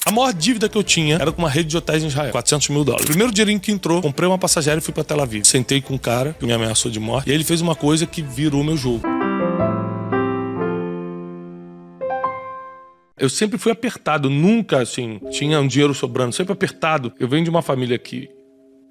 A maior dívida que eu tinha era com uma rede de hotéis em Israel, $400 mil. Primeiro dinheirinho que entrou, comprei uma passagem aérea e fui pra Tel Aviv. Sentei com um cara que me ameaçou de morte e aí ele fez uma coisa que virou meu jogo. Eu sempre fui apertado, nunca, assim, tinha um dinheiro sobrando, sempre apertado. Eu venho de uma família que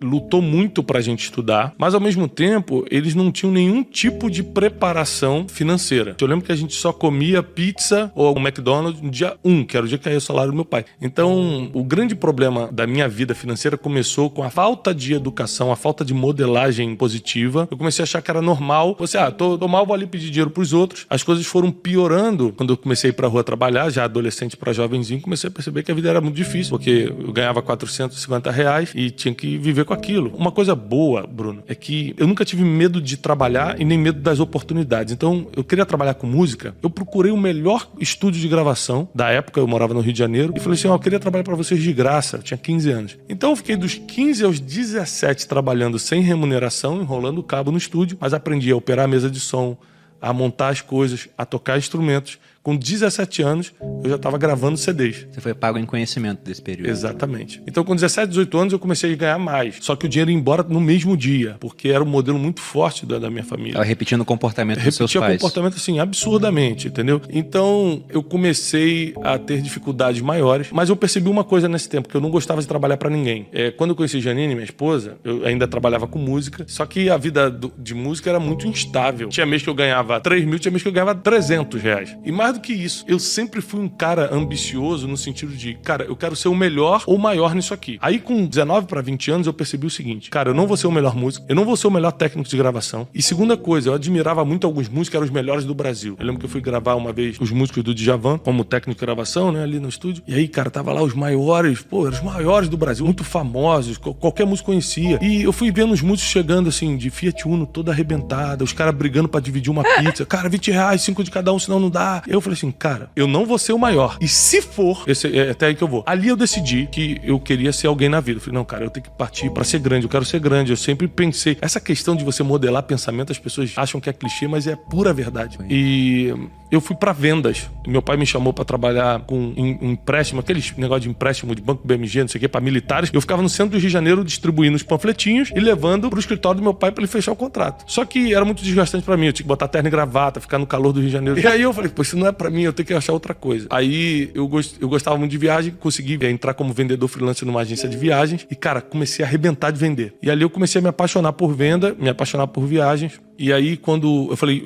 lutou muito pra gente estudar, mas ao mesmo tempo eles não tinham nenhum tipo de preparação financeira. Eu lembro que a gente só comia pizza ou um McDonald's no dia 1, que era o dia que caía o salário do meu pai. Então, o grande problema da minha vida financeira começou com a falta de educação, a falta de modelagem positiva. Eu comecei a achar que era normal. Tô mal, vou ali pedir dinheiro pros outros. As coisas foram piorando quando eu comecei a ir pra rua trabalhar, já adolescente pra jovenzinho, comecei a perceber que a vida era muito difícil, porque eu ganhava R$450 e tinha que viver com aquilo. Uma coisa boa, Bruno, é que eu nunca tive medo de trabalhar e nem medo das oportunidades. Então, eu queria trabalhar com música, eu procurei o melhor estúdio de gravação da época, eu morava no Rio de Janeiro, e falei assim, eu queria trabalhar pra vocês de graça. Eu tinha 15 anos. Então, eu fiquei dos 15 aos 17 trabalhando sem remuneração, enrolando o cabo no estúdio, mas aprendi a operar a mesa de som, a montar as coisas, a tocar instrumentos. Com 17 anos, eu já estava gravando CDs. Você foi pago em conhecimento desse período. Exatamente. Então, com 17, 18 anos, eu comecei a ganhar mais. Só que o dinheiro ia embora no mesmo dia, porque era um modelo muito forte da minha família. Estava repetindo o comportamento dos seus pais. Repetia o comportamento, assim, absurdamente, entendeu? Então, eu comecei a ter dificuldades maiores, mas eu percebi uma coisa nesse tempo, que eu não gostava de trabalhar para ninguém. Quando eu conheci Janine, minha esposa, eu ainda trabalhava com música, só que a vida de música era muito instável. Tinha mês que eu ganhava 3 mil, tinha mês que eu ganhava R$300. E mais do que isso, eu sempre fui um cara ambicioso no sentido de, cara, eu quero ser o melhor ou maior nisso aqui. Aí com 19 para 20 anos eu percebi o seguinte, cara, eu não vou ser o melhor músico, eu não vou ser o melhor técnico de gravação. E segunda coisa, eu admirava muito alguns músicos que eram os melhores do Brasil. Eu lembro que eu fui gravar uma vez os músicos do Djavan como técnico de gravação, né, ali no estúdio. E aí, cara, tava lá os maiores, eram os maiores do Brasil, muito famosos, qualquer músico conhecia. E eu fui vendo os músicos chegando assim, de Fiat Uno toda arrebentada, os caras brigando pra dividir uma pizza. Cara, R$20, 5 de cada um, senão não dá. Eu falei assim, cara, eu não vou ser o maior. E se for, é até aí que eu vou. Ali eu decidi que eu queria ser alguém na vida. Eu falei, não, cara, eu tenho que partir pra ser grande, eu quero ser grande. Eu sempre pensei, essa questão de você modelar pensamento, as pessoas acham que é clichê, mas é pura verdade. E eu fui pra vendas. Meu pai me chamou pra trabalhar com um empréstimo, aqueles negócio de empréstimo de banco BMG, não sei o que, pra militares. Eu ficava no centro do Rio de Janeiro distribuindo os panfletinhos e levando pro escritório do meu pai pra ele fechar o contrato. Só que era muito desgastante pra mim. Eu tinha que botar terno e gravata, ficar no calor do Rio de Janeiro. E aí eu falei, pô, isso não é pra mim, eu tenho que achar outra coisa. Aí eu gostava muito de viagem, consegui entrar como vendedor freelancer numa agência de viagens e, cara, comecei a arrebentar de vender. E ali eu comecei a me apaixonar por venda, me apaixonar por viagens. E aí, quando eu falei,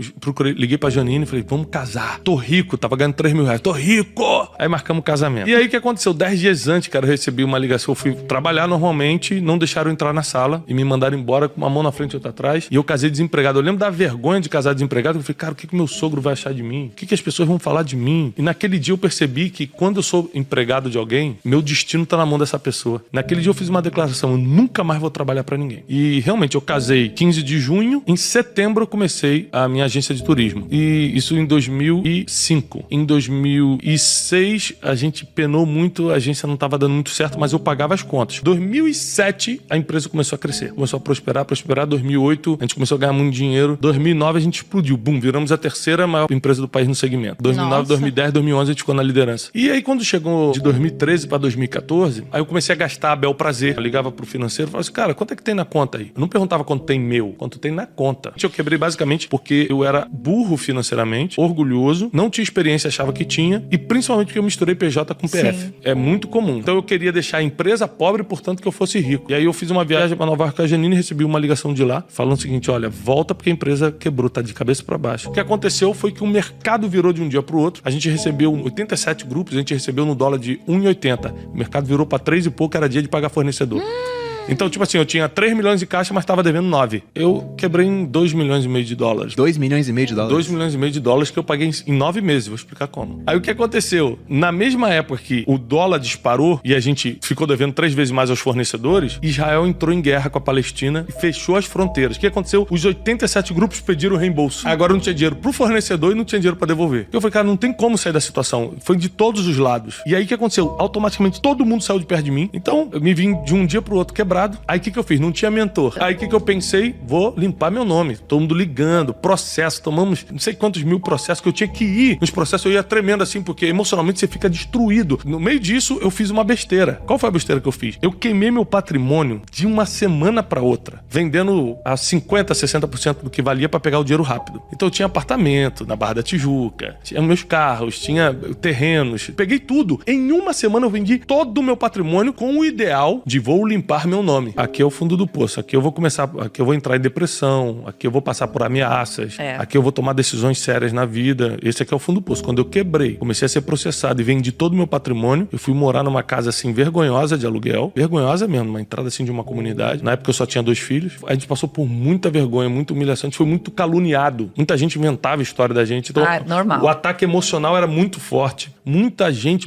liguei pra Janine e falei, vamos casar. Tô rico, tava ganhando R$3 mil. Tô rico! Aí marcamos o casamento. E aí, o que aconteceu? 10 dias antes, cara, eu recebi uma ligação. Eu fui trabalhar normalmente, não deixaram eu entrar na sala e me mandaram embora com uma mão na frente e outra atrás. E eu casei desempregado. Eu lembro da vergonha de casar desempregado. Eu falei, cara, o que meu sogro vai achar de mim? O que as pessoas vão falar de mim? E naquele dia eu percebi que quando eu sou empregado de alguém, meu destino tá na mão dessa pessoa. Naquele dia eu fiz uma declaração, eu nunca mais vou trabalhar pra ninguém. E realmente eu casei 15 de junho, em setembro eu comecei a minha agência de turismo. E isso em 2005. Em 2006 a gente penou muito, a agência não tava dando muito certo, mas eu pagava as contas. 2007 a empresa começou a crescer, começou a prosperar. 2008 a gente começou a ganhar muito dinheiro. 2009 a gente explodiu, bum, viramos a terceira maior empresa do país no segmento. 2009, 2010, 2011 a gente ficou na liderança. E aí quando chegou de 2013 para 2014, aí eu comecei a gastar a bel prazer. Eu ligava pro financeiro e falava assim, cara, quanto é que tem na conta aí? Eu não perguntava quanto tem meu, quanto tem na conta. Eu quebrei basicamente porque eu era burro financeiramente, orgulhoso, não tinha experiência, achava que tinha, e principalmente porque eu misturei PJ com PF. Sim. É muito comum. Então eu queria deixar a empresa pobre, portanto que eu fosse rico. E aí eu fiz uma viagem para Nova York com a Janine e recebi uma ligação de lá, falando o seguinte, olha, volta porque a empresa quebrou, tá de cabeça para baixo. O que aconteceu foi que o mercado virou de um dia pro outro. A gente recebeu 87 grupos, a gente recebeu no dólar de 1,80. O mercado virou para 3 e pouco, era dia de pagar fornecedor. Então, tipo assim, eu tinha 3 milhões de caixa, mas tava devendo 9. Eu quebrei em 2 milhões e meio de dólares. 2 milhões e meio de dólares? 2 milhões e meio de dólares que eu paguei em 9 meses. Vou explicar como. Aí o que aconteceu? Na mesma época que o dólar disparou e a gente ficou devendo 3 vezes mais aos fornecedores, Israel entrou em guerra com a Palestina e fechou as fronteiras. O que aconteceu? Os 87 grupos pediram reembolso. Agora não tinha dinheiro pro fornecedor e não tinha dinheiro pra devolver. Eu falei, cara, não tem como sair da situação. Foi de todos os lados. E aí o que aconteceu? Automaticamente todo mundo saiu de perto de mim. Então eu me vim de um dia pro outro quebrado. quebrado. Aí o que eu fiz? Não tinha mentor. Aí o que eu pensei? Vou limpar meu nome. Todo mundo ligando, processo. Tomamos não sei quantos mil processos que eu tinha que ir. Nos processos eu ia tremendo assim, porque emocionalmente você fica destruído. No meio disso, eu fiz uma besteira. Qual foi a besteira que eu fiz? Eu queimei meu patrimônio de uma semana pra outra, vendendo a 50%, 60% do que valia pra pegar o dinheiro rápido. Então eu tinha apartamento na Barra da Tijuca, tinha meus carros, tinha terrenos. Peguei tudo. Em uma semana eu vendi todo o meu patrimônio com o ideal de vou limpar meu nome. Aqui é o fundo do poço. Aqui eu vou entrar em depressão. Aqui eu vou passar por ameaças. Aqui eu vou tomar decisões sérias na vida. Esse aqui é o fundo do poço. Quando eu quebrei, comecei a ser processado e vendi todo o meu patrimônio, eu fui morar numa casa assim vergonhosa de aluguel. Vergonhosa mesmo, uma entrada assim de uma comunidade. Na época eu só tinha 2 filhos. A gente passou por muita vergonha, muita humilhação. A gente foi muito caluniado. Muita gente inventava a história da gente. Então, normal. O ataque emocional era muito forte. Muita gente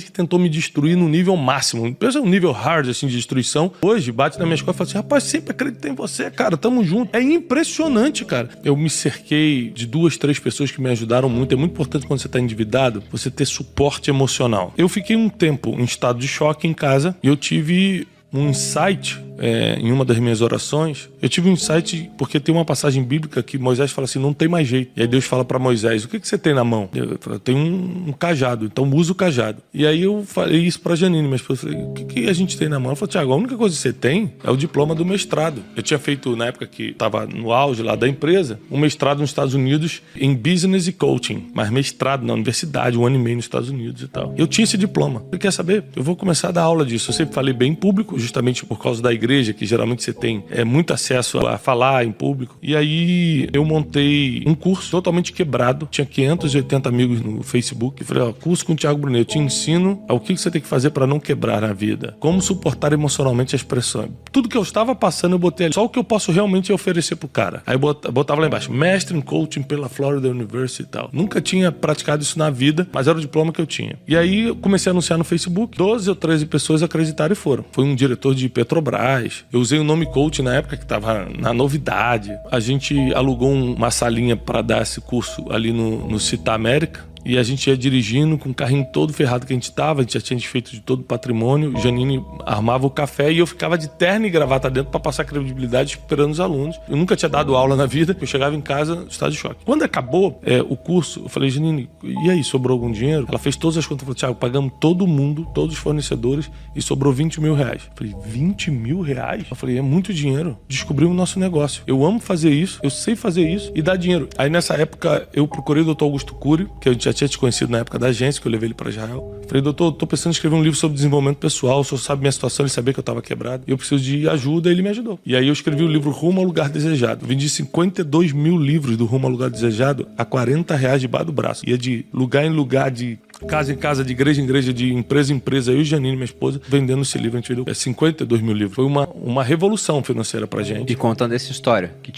que tentou me destruir no nível máximo. Pensa um nível hard assim de destruição. Hoje bate na minha escola e fala assim: rapaz, sempre acreditei em você, cara. Tamo junto. É impressionante, cara. Eu me cerquei de 2, 3 pessoas que me ajudaram muito. É muito importante quando você tá endividado, você ter suporte emocional. Eu fiquei um tempo em estado de choque em casa e eu tive um insight em uma das minhas orações. Eu tive um insight porque tem uma passagem bíblica que Moisés fala assim: não tem mais jeito. E aí Deus fala pra Moisés: o que você tem na mão? Eu tenho um cajado, então usa o cajado. E aí eu falei isso pra Janine, minha esposa. Eu falei: o que a gente tem na mão? Ela falou: Thiago, a única coisa que você tem é o diploma do mestrado. Eu tinha feito, na época que tava no auge lá da empresa, um mestrado nos Estados Unidos em Business e Coaching, mas mestrado na universidade, 1 ano e meio nos Estados Unidos e tal. Eu tinha esse diploma. Você quer saber? Eu vou começar a dar aula disso. Eu sempre falei bem em público, justamente por causa da igreja, que geralmente você tem muito acesso a falar em público. E aí eu montei um curso totalmente quebrado. Tinha 580 amigos no Facebook. Eu falei: curso com o Thiago Brunet. Eu te ensino o que você tem que fazer para não quebrar na vida. Como suportar emocionalmente as pressões. Tudo que eu estava passando eu botei ali. Só o que eu posso realmente oferecer pro cara. Aí eu botava lá embaixo: mestre em coaching pela Florida University e tal. Nunca tinha praticado isso na vida, mas era o diploma que eu tinha. E aí eu comecei a anunciar no Facebook. 12 ou 13 pessoas acreditaram e foram. Foi um diretor de Petrobras. Eu usei o nome coach na época que estava na novidade. A gente alugou uma salinha para dar esse curso ali no Cita América. E a gente ia dirigindo com o carrinho todo ferrado que a gente tava. A gente já tinha desfeito de todo o patrimônio. Janine armava o café e eu ficava de terno e gravata dentro para passar credibilidade esperando os alunos. Eu nunca tinha dado aula na vida. Eu chegava em casa no estado de choque. Quando acabou o curso, eu falei: Janine, e aí, sobrou algum dinheiro? Ela fez todas as contas. Falou: Thiago, pagamos todo mundo, todos os fornecedores e sobrou 20 mil reais. Eu falei: 20 mil reais? Eu falei: é muito dinheiro. Descobrimos o nosso negócio. Eu amo fazer isso, eu sei fazer isso e dar dinheiro. Aí nessa época eu procurei o Dr. Augusto Cury, que a gente já tinha te conhecido na época da agência, que eu levei ele para Israel. Falei: doutor, tô pensando em escrever um livro sobre desenvolvimento pessoal. O senhor sabe minha situação, ele sabia que eu tava quebrado. Eu preciso de ajuda, e ele me ajudou. E aí eu escrevi o livro Rumo ao Lugar Desejado. Eu vendi 52 mil livros do Rumo ao Lugar Desejado a R$40 debaixo do braço. Ia de lugar em lugar, de casa em casa, de igreja em igreja, de empresa em empresa. Eu e Janine, minha esposa, vendendo esse livro. A gente vendeu 52 mil livros. Foi uma revolução financeira pra gente. E contando essa história, que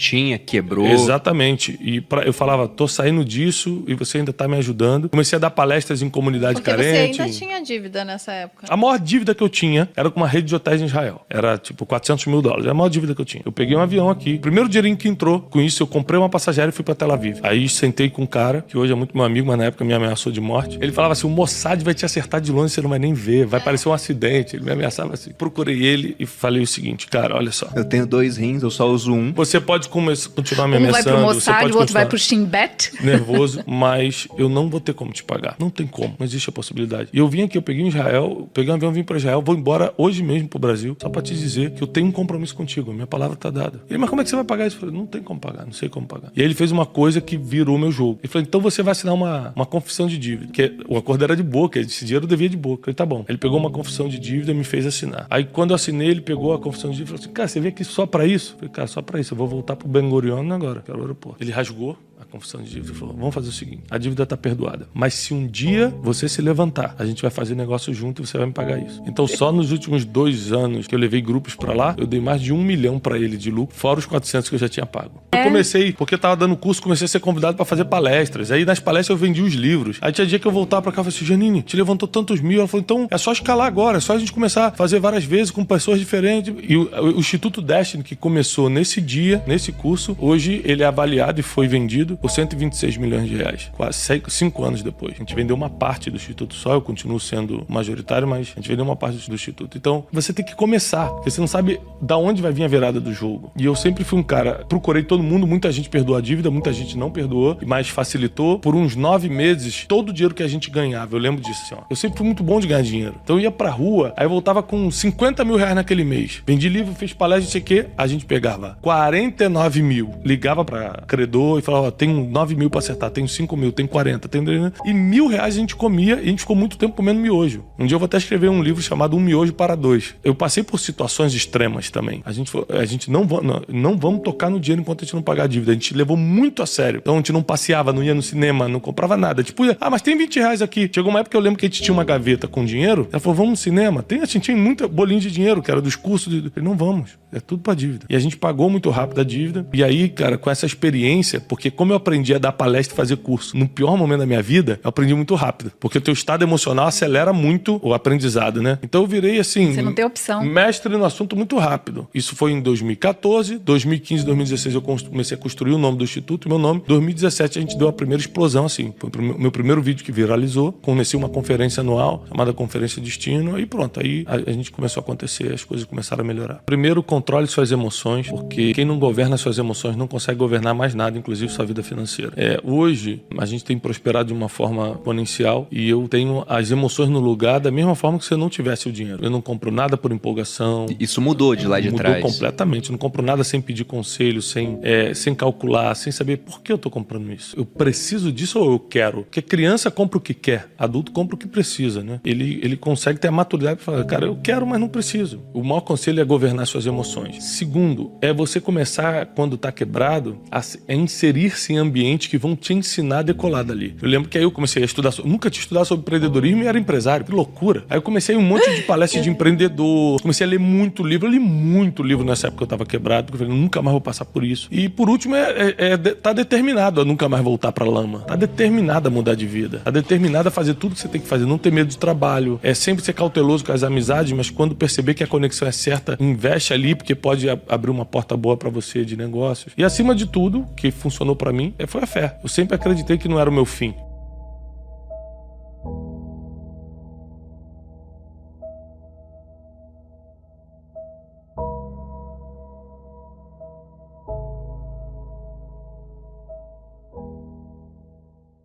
quebrou. Exatamente. E eu falava: tô saindo disso e você ainda tá me ajudando. Comecei a dar palestras em comunidade carente. Porque você ainda tinha dívida nessa época. A maior dívida que eu tinha era com uma rede de hotéis em Israel. Era tipo $400 mil. Era a maior dívida que eu tinha. Eu peguei um avião aqui. O primeiro dinheirinho que entrou, com isso eu comprei uma passageira e fui pra Tel Aviv. Aí sentei com um cara, que hoje é muito meu amigo, mas na época me ameaçou de morte. Ele falava assim: o Mossad vai te acertar de longe, você não vai nem ver. Vai parecer um acidente. Ele me ameaçava assim. Procurei ele e falei o seguinte: cara, olha só. Eu tenho 2 rins, eu só uso um. Você pode continuar me ameaçando. Um vai pro Mossad, o outro vai pro Shin Bet. Nervoso, mas eu não vou ter como te pagar. Não tem como, não existe a possibilidade. E eu vim aqui, eu peguei em Israel, peguei um avião, vim para Israel, vou embora hoje mesmo pro Brasil, só pra te dizer que eu tenho um compromisso contigo, minha palavra tá dada. Ele: mas como é que você vai pagar isso? Eu falei: não tem como pagar, não sei como pagar. E aí ele fez uma coisa que virou meu jogo. Ele falou: então você vai assinar uma confissão de dívida, porque o acordo era de boca, esse dinheiro eu devia de boca. Eu falei: tá bom. Ele pegou uma confissão de dívida e me fez assinar. Aí quando eu assinei, ele pegou a confissão de dívida e falou assim: cara, você veio aqui só pra isso? Eu falei: cara, só pra isso, eu vou voltar pro Ben Gurion agora, que era o aeroporto. Ele rasgou a confissão de dívida e falou: vamos fazer o seguinte, a dívida tá perdoada, mas se um dia você se levantar, a gente vai fazer negócio junto e você vai me pagar isso. Então só nos últimos 2 anos que eu levei grupos pra lá, eu dei mais de 1 milhão pra ele de lucro, fora os 400 que eu já tinha pago. Eu comecei, porque eu tava dando curso, comecei a ser convidado pra fazer palestras. Aí nas palestras eu vendi os livros. Aí tinha dia que eu voltava pra cá e falei assim: Janine, te levantou tantos mil. Ela falou: então é só escalar agora, é só a gente começar a fazer várias vezes com pessoas diferentes. E o Instituto Destiny, que começou nesse dia, nesse curso, hoje ele é avaliado e foi vendido vendido por 126 milhões de reais. Quase 5 anos depois. A gente vendeu uma parte do Instituto só, eu continuo sendo majoritário, mas a gente vendeu uma parte do Instituto. Então, você tem que começar, porque você não sabe da onde vai vir a virada do jogo. E eu sempre fui um cara, procurei todo mundo, muita gente perdoou a dívida, muita gente não perdoou, mas facilitou. Por uns 9 meses, todo o dinheiro que a gente ganhava, eu lembro disso, assim, ó. Eu sempre fui muito bom de ganhar dinheiro. Então eu ia pra rua, aí eu voltava com 50 mil reais naquele mês. Vendi livro, fiz palestra, não sei o quê, a gente pegava 49 mil. Ligava pra credor e falava, ó, tenho 9 mil pra acertar, tenho 5 mil, tenho 40, tenho... E R$1.000 a gente comia e a gente ficou muito tempo comendo miojo. Um dia eu vou até escrever um livro chamado Um Miojo para Dois. Eu passei por situações extremas também. A gente não vamos tocar no dinheiro enquanto a gente não pagar a dívida. A gente levou muito a sério. Então a gente não passeava, não ia no cinema, não comprava nada. Tipo, mas tem R$20 aqui. Chegou uma época que eu lembro que a gente tinha uma gaveta com dinheiro. Ela falou, vamos no cinema. A gente tinha muita bolinha de dinheiro, que era dos cursos. Eu falei, não vamos. É tudo pra dívida. E a gente pagou muito rápido a dívida. E aí, cara, com essa experiência, porque como eu aprendi a dar palestra e fazer curso no pior momento da minha vida, eu aprendi muito rápido. Porque o teu estado emocional acelera muito o aprendizado, né? Então eu virei assim... Você não tem opção. Mestre no assunto muito rápido. Isso foi em 2014, 2015, 2016 eu comecei a construir o nome do Instituto, meu nome. Em 2017 a gente deu a primeira explosão, assim. Foi o meu primeiro vídeo que viralizou. Comecei uma conferência anual, chamada Conferência Destino, e pronto. Aí a gente começou a acontecer, as coisas começaram a melhorar. Primeiro, controle suas emoções, porque quem não governa suas emoções não consegue governar mais nada, inclusive sua vida financeira. Hoje, a gente tem prosperado de uma forma exponencial e eu tenho as emoções no lugar da mesma forma que se eu não tivesse o dinheiro. Eu não compro nada por empolgação. Isso mudou de lá de trás. Mudou completamente. Eu não compro nada sem pedir conselho, sem calcular, sem saber por que eu tô comprando isso. Eu preciso disso ou eu quero? Porque criança compra o que quer, adulto compra o que precisa, né? Ele consegue ter a maturidade para falar, cara, eu quero, mas não preciso. O maior conselho é governar suas emoções. Segundo, é você começar, quando tá quebrado, a inserir-se em ambientes que vão te ensinar a decolar dali. Eu lembro que aí eu comecei a estudar, nunca tinha estudado sobre empreendedorismo e era empresário, que loucura. Aí eu comecei um monte de palestras de empreendedor, comecei a ler muito livro, eu li muito livro nessa época que eu tava quebrado, porque eu falei, nunca mais vou passar por isso. E por último, tá determinado a nunca mais voltar pra lama. Tá determinado a mudar de vida. Tá determinado a fazer tudo que você tem que fazer, não ter medo de trabalho. É sempre ser cauteloso com as amizades, mas quando perceber que a conexão é certa, investe ali, porque pode abrir uma porta boa pra você de negócios. E acima de tudo, que funcionou pra mim, foi a fé. Eu sempre acreditei que não era o meu fim.